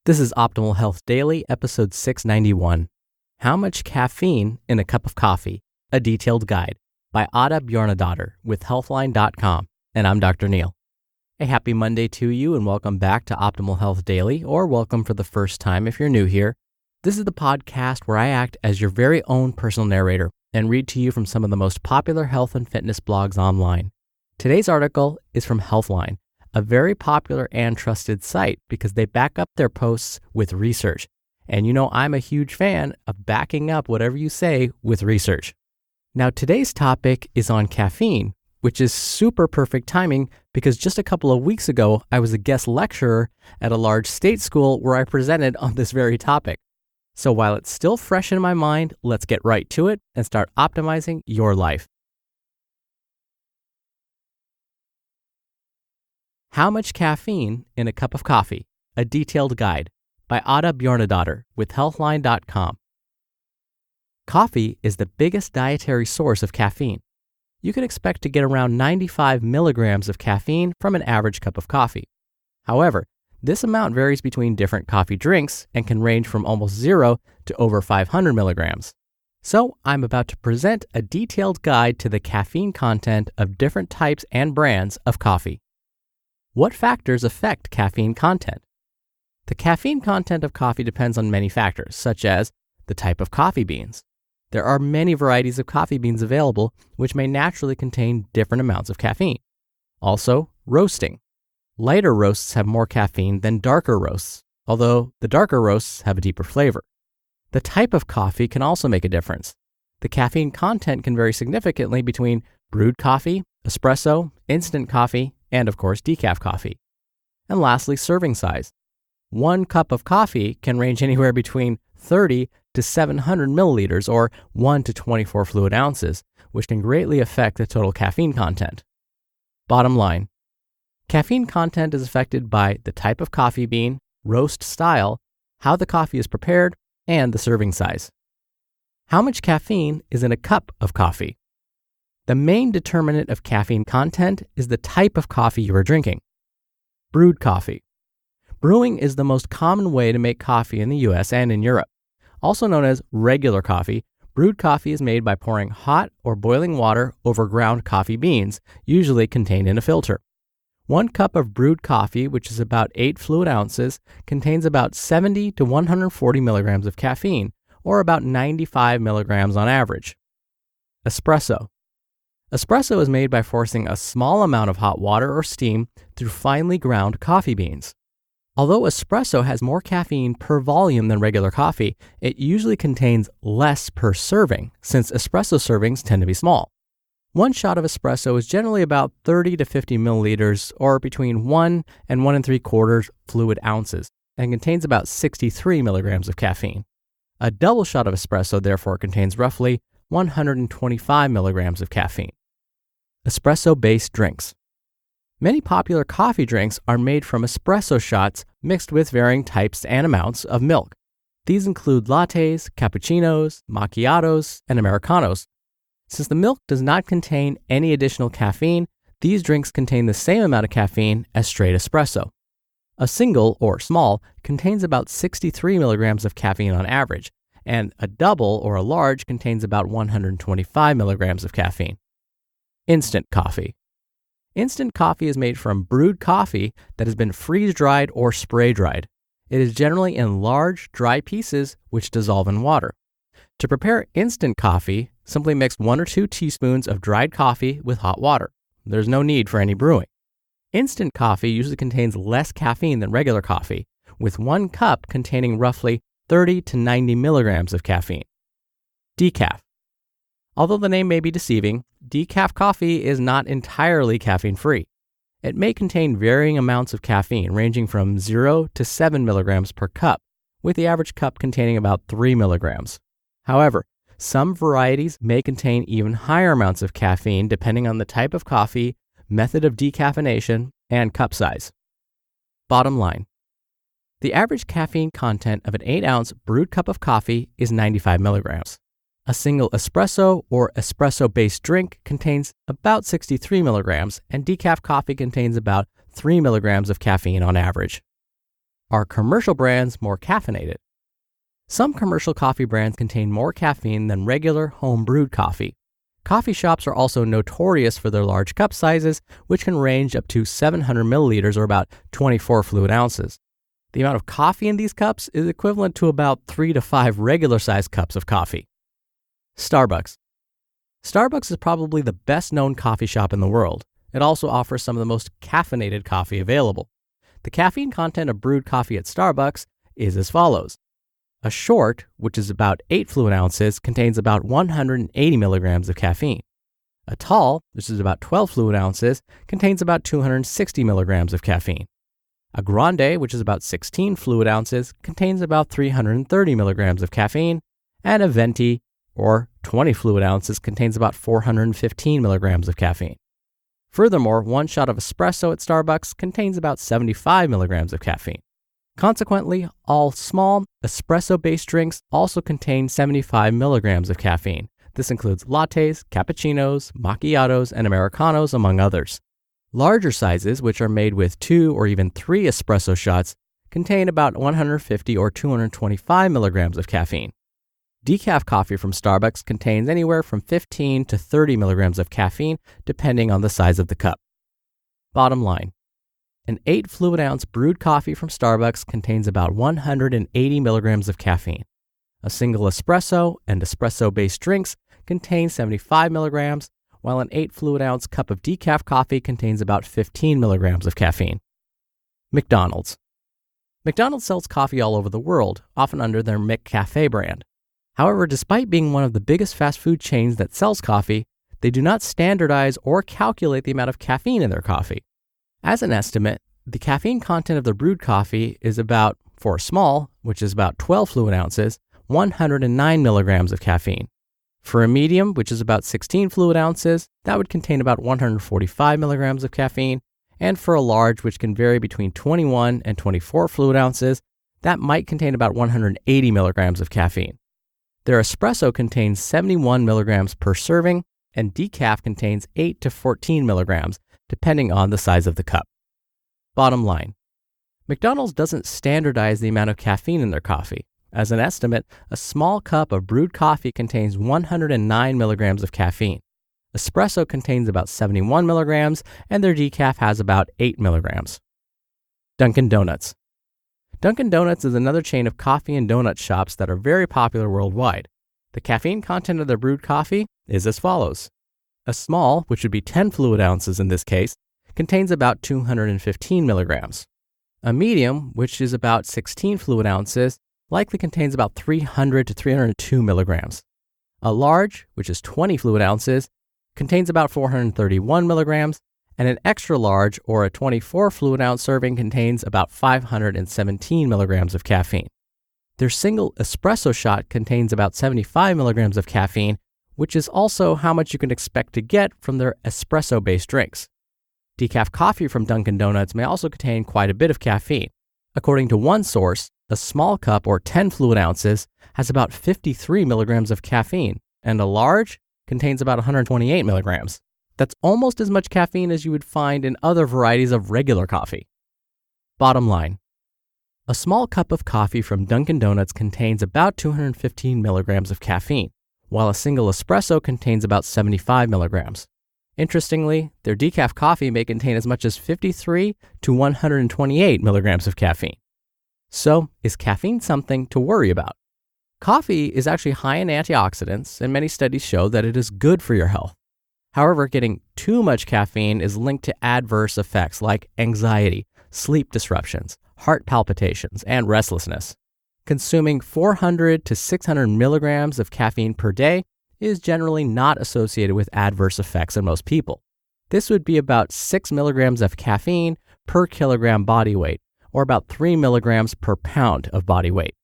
This is Optimal Health Daily, episode 691. How Much Caffeine in a Cup of Coffee? A Detailed Guide by Adda Bjarnadottir with Healthline.com. And I'm Dr. Neil. A happy Monday to you and welcome back to Optimal Health Daily, or welcome for the first time if you're new here. This is the podcast where I act as your very own personal narrator and read to you from some of the most popular health and fitness blogs online. Today's article is from Healthline, a very popular and trusted site because they back up their posts with research. And you know I'm a huge fan of backing up whatever you say with research. Now today's topic is on caffeine, which is super perfect timing because just a couple of weeks ago, I was a guest lecturer at a large state school where I presented on this very topic. So while it's still fresh in my mind, let's get right to it and start optimizing your life. How Much Caffeine in a Cup of Coffee? A Detailed Guide by Adda Bjarnadottir with Healthline.com. Coffee is the biggest dietary source of caffeine. You can expect to get around 95 milligrams of caffeine from an average cup of coffee. However, this amount varies between different coffee drinks and can range from almost 0 to over 500 milligrams. So I'm about to present a detailed guide to the caffeine content of different types and brands of coffee. What factors affect caffeine content? The caffeine content of coffee depends on many factors, such as the type of coffee beans. There are many varieties of coffee beans available, which may naturally contain different amounts of caffeine. Also, roasting. Lighter roasts have more caffeine than darker roasts, although the darker roasts have a deeper flavor. The type of coffee can also make a difference. The caffeine content can vary significantly between brewed coffee, espresso, instant coffee, and of course, decaf coffee. And lastly, serving size. 1 cup of coffee can range anywhere between 30 to 700 milliliters or 1 to 24 fluid ounces, which can greatly affect the total caffeine content. Bottom line, caffeine content is affected by the type of coffee bean, roast style, how the coffee is prepared, and the serving size. How much caffeine is in a cup of coffee? The main determinant of caffeine content is the type of coffee you are drinking. Brewed coffee. Brewing is the most common way to make coffee in the US and in Europe. Also known as regular coffee, brewed coffee is made by pouring hot or boiling water over ground coffee beans, usually contained in a filter. 1 cup of brewed coffee, which is about 8 fluid ounces, contains about 70 to 140 milligrams of caffeine, or about 95 milligrams on average. Espresso. Espresso is made by forcing a small amount of hot water or steam through finely ground coffee beans. Although espresso has more caffeine per volume than regular coffee, it usually contains less per serving, since espresso servings tend to be small. 1 shot of espresso is generally about 30 to 50 milliliters, or between 1 and 1 3/4 fluid ounces, and contains about 63 milligrams of caffeine. A double shot of espresso therefore contains roughly 125 milligrams of caffeine. Espresso-based drinks. Many popular coffee drinks are made from espresso shots mixed with varying types and amounts of milk. These include lattes, cappuccinos, macchiatos, and americanos. Since the milk does not contain any additional caffeine, these drinks contain the same amount of caffeine as straight espresso. A single, or small, contains about 63 milligrams of caffeine on average, and a double or a large contains about 125 milligrams of caffeine. Instant coffee. Instant coffee is made from brewed coffee that has been freeze-dried or spray-dried. It is generally in large, dry pieces which dissolve in water. To prepare instant coffee, simply mix 1 or 2 teaspoons of dried coffee with hot water. There's no need for any brewing. Instant coffee usually contains less caffeine than regular coffee, with 1 cup containing roughly 30 to 90 milligrams of caffeine. Decaf. Although the name may be deceiving, decaf coffee is not entirely caffeine-free. It may contain varying amounts of caffeine ranging from 0 to 7 milligrams per cup, with the average cup containing about 3 milligrams. However, some varieties may contain even higher amounts of caffeine depending on the type of coffee, method of decaffeination, and cup size. Bottom line, the average caffeine content of an 8-ounce brewed cup of coffee is 95 milligrams. A single espresso or espresso-based drink contains about 63 milligrams, and decaf coffee contains about 3 milligrams of caffeine on average. Are commercial brands more caffeinated? Some commercial coffee brands contain more caffeine than regular home brewed coffee. Coffee shops are also notorious for their large cup sizes, which can range up to 700 milliliters or about 24 fluid ounces. The amount of coffee in these cups is equivalent to about 3 to 5 regular-sized cups of coffee. Starbucks. Starbucks is probably the best-known coffee shop in the world. It also offers some of the most caffeinated coffee available. The caffeine content of brewed coffee at Starbucks is as follows. A short, which is about 8 fluid ounces, contains about 180 milligrams of caffeine. A tall, which is about 12 fluid ounces, contains about 260 milligrams of caffeine. A grande, which is about 16 fluid ounces, contains about 330 milligrams of caffeine. And a venti, or 20 fluid ounces, contains about 415 milligrams of caffeine. Furthermore, one shot of espresso at Starbucks contains about 75 milligrams of caffeine. Consequently, all small, espresso-based drinks also contain 75 milligrams of caffeine. This includes lattes, cappuccinos, macchiatos, and Americanos, among others. Larger sizes, which are made with 2 or even 3 espresso shots, contain about 150 or 225 milligrams of caffeine. Decaf coffee from Starbucks contains anywhere from 15 to 30 milligrams of caffeine, depending on the size of the cup. Bottom line. An 8 fluid ounce brewed coffee from Starbucks contains about 180 milligrams of caffeine. A single espresso and espresso-based drinks contain 75 milligrams, while an 8 fluid ounce cup of decaf coffee contains about 15 milligrams of caffeine. McDonald's. McDonald's sells coffee all over the world, often under their McCafe brand. However, despite being one of the biggest fast food chains that sells coffee, they do not standardize or calculate the amount of caffeine in their coffee. As an estimate, the caffeine content of the brewed coffee is about, for a small, which is about 12 fluid ounces, 109 milligrams of caffeine. For a medium, which is about 16 fluid ounces, that would contain about 145 milligrams of caffeine. And for a large, which can vary between 21 and 24 fluid ounces, that might contain about 180 milligrams of caffeine. Their espresso contains 71 milligrams per serving, and decaf contains 8 to 14 milligrams, depending on the size of the cup. Bottom line, McDonald's doesn't standardize the amount of caffeine in their coffee. As an estimate, a small cup of brewed coffee contains 109 milligrams of caffeine. Espresso contains about 71 milligrams, and their decaf has about 8 milligrams. Dunkin' Donuts. Dunkin' Donuts is another chain of coffee and donut shops that are very popular worldwide. The caffeine content of their brewed coffee is as follows. A small, which would be 10 fluid ounces in this case, contains about 215 milligrams. A medium, which is about 16 fluid ounces, likely contains about 300 to 302 milligrams. A large, which is 20 fluid ounces, contains about 431 milligrams, and an extra large, or a 24 fluid ounce serving, contains about 517 milligrams of caffeine. Their single espresso shot contains about 75 milligrams of caffeine, which is also how much you can expect to get from their espresso-based drinks. Decaf coffee from Dunkin' Donuts may also contain quite a bit of caffeine. According to one source, a small cup, or 10 fluid ounces, has about 53 milligrams of caffeine, and a large contains about 128 milligrams. That's almost as much caffeine as you would find in other varieties of regular coffee. Bottom line, a small cup of coffee from Dunkin' Donuts contains about 215 milligrams of caffeine, while a single espresso contains about 75 milligrams. Interestingly, their decaf coffee may contain as much as 53 to 128 milligrams of caffeine. So, is caffeine something to worry about? Coffee is actually high in antioxidants, and many studies show that it is good for your health. However, getting too much caffeine is linked to adverse effects like anxiety, sleep disruptions, heart palpitations, and restlessness. Consuming 400 to 600 milligrams of caffeine per day is generally not associated with adverse effects in most people. This would be about 6 milligrams of caffeine per kilogram body weight, or about 3 milligrams per pound of body weight.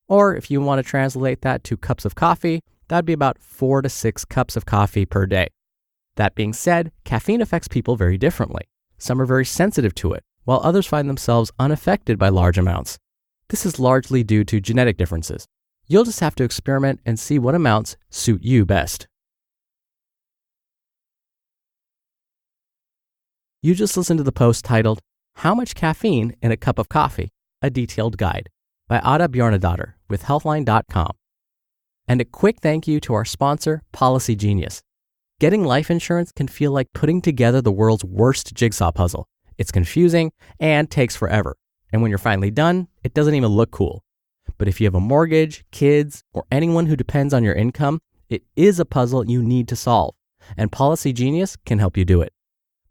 Or if you want to translate that to cups of coffee, that'd be about 4 to 6 cups of coffee per day. That being said, caffeine affects people very differently. Some are very sensitive to it, while others find themselves unaffected by large amounts. This is largely due to genetic differences. You'll just have to experiment and see what amounts suit you best. You just listened to the post titled, "How Much Caffeine in a Cup of Coffee?" A Detailed Guide by Adda Bjarnadottir with Healthline.com. And a quick thank you to our sponsor, Policygenius. Getting life insurance can feel like putting together the world's worst jigsaw puzzle. It's confusing and takes forever. And when you're finally done, it doesn't even look cool. But if you have a mortgage, kids, or anyone who depends on your income, it is a puzzle you need to solve. And Policygenius can help you do it.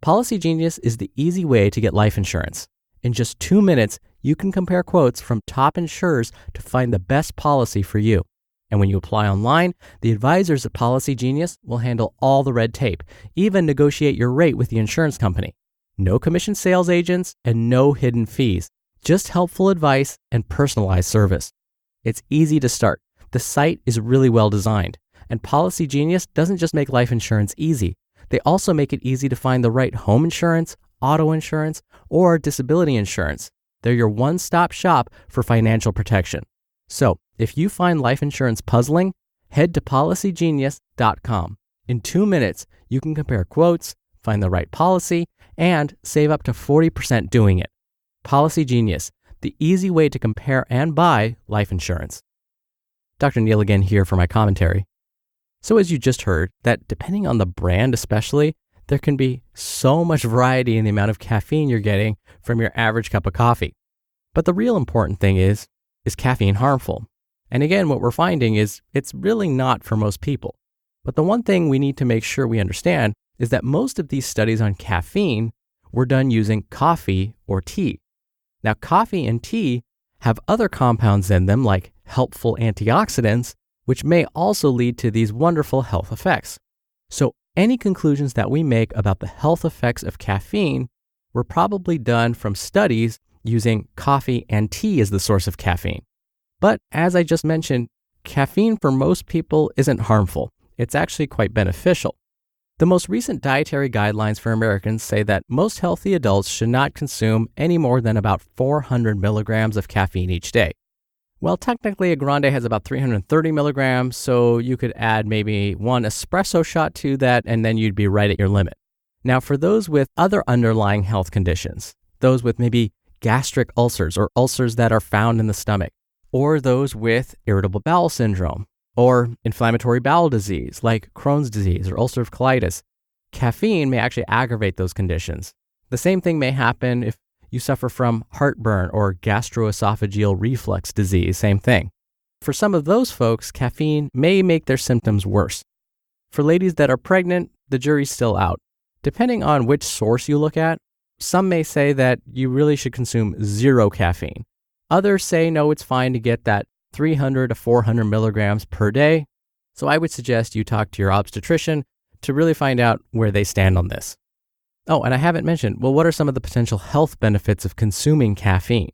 Policygenius is the easy way to get life insurance. In just 2 minutes, you can compare quotes from top insurers to find the best policy for you. And when you apply online, the advisors at Policygenius will handle all the red tape, even negotiate your rate with the insurance company. No commission sales agents and no hidden fees, just helpful advice and personalized service. It's easy to start. The site is really well designed. And Policygenius doesn't just make life insurance easy. They also make it easy to find the right home insurance, auto insurance, or disability insurance. They're your one-stop shop for financial protection. So, if you find life insurance puzzling, head to policygenius.com. In 2 minutes, you can compare quotes, find the right policy, and save up to 40% doing it. Policygenius, the easy way to compare and buy life insurance. Dr. Neil again here for my commentary. So as you just heard, that depending on the brand especially, there can be so much variety in the amount of caffeine you're getting from your average cup of coffee. But the real important thing is caffeine harmful? And again, what we're finding is it's really not for most people. But the one thing we need to make sure we understand is that most of these studies on caffeine were done using coffee or tea. Now, coffee and tea have other compounds in them like helpful antioxidants, which may also lead to these wonderful health effects. So any conclusions that we make about the health effects of caffeine were probably done from studies using coffee and tea as the source of caffeine. But as I just mentioned, caffeine for most people isn't harmful. It's actually quite beneficial. The most recent dietary guidelines for Americans say that most healthy adults should not consume any more than about 400 milligrams of caffeine each day. Well, technically, a grande has about 330 milligrams, so you could add maybe 1 espresso shot to that, and then you'd be right at your limit. Now, for those with other underlying health conditions, those with maybe gastric ulcers or ulcers that are found in the stomach, or those with irritable bowel syndrome, or inflammatory bowel disease like Crohn's disease or ulcerative colitis, caffeine may actually aggravate those conditions. The same thing may happen if you suffer from heartburn or gastroesophageal reflux disease, same thing. For some of those folks, caffeine may make their symptoms worse. For ladies that are pregnant, the jury's still out. Depending on which source you look at, some may say that you really should consume 0 caffeine. Others say no, it's fine to get that 300 to 400 milligrams per day. So I would suggest you talk to your obstetrician to really find out where they stand on this. Oh, and I haven't mentioned, well, what are some of the potential health benefits of consuming caffeine?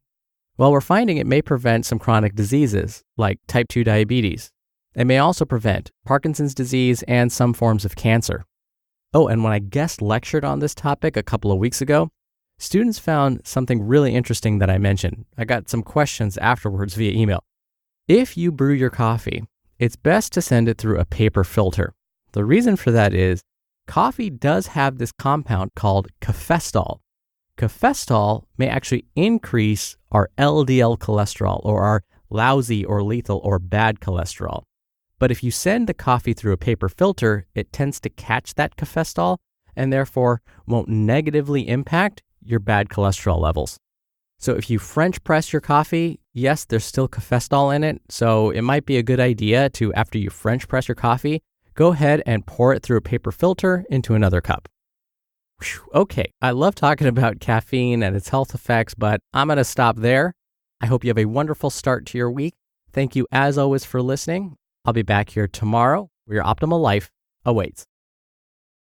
Well, we're finding it may prevent some chronic diseases like type 2 diabetes. It may also prevent Parkinson's disease and some forms of cancer. Oh, and when I guest lectured on this topic a couple of weeks ago, students found something really interesting that I mentioned. I got some questions afterwards via email. If you brew your coffee, it's best to send it through a paper filter. The reason for that is coffee does have this compound called cafestol. Cafestol may actually increase our LDL cholesterol or our lousy or lethal or bad cholesterol. But if you send the coffee through a paper filter, it tends to catch that cafestol and therefore won't negatively impact your bad cholesterol levels. So if you French press your coffee, yes, there's still cafestol in it. So it might be a good idea to, after you French press your coffee, go ahead and pour it through a paper filter into another cup. Whew, okay, I love talking about caffeine and its health effects, but I'm going to stop there. I hope you have a wonderful start to your week. Thank you as always for listening. I'll be back here tomorrow where your optimal life awaits.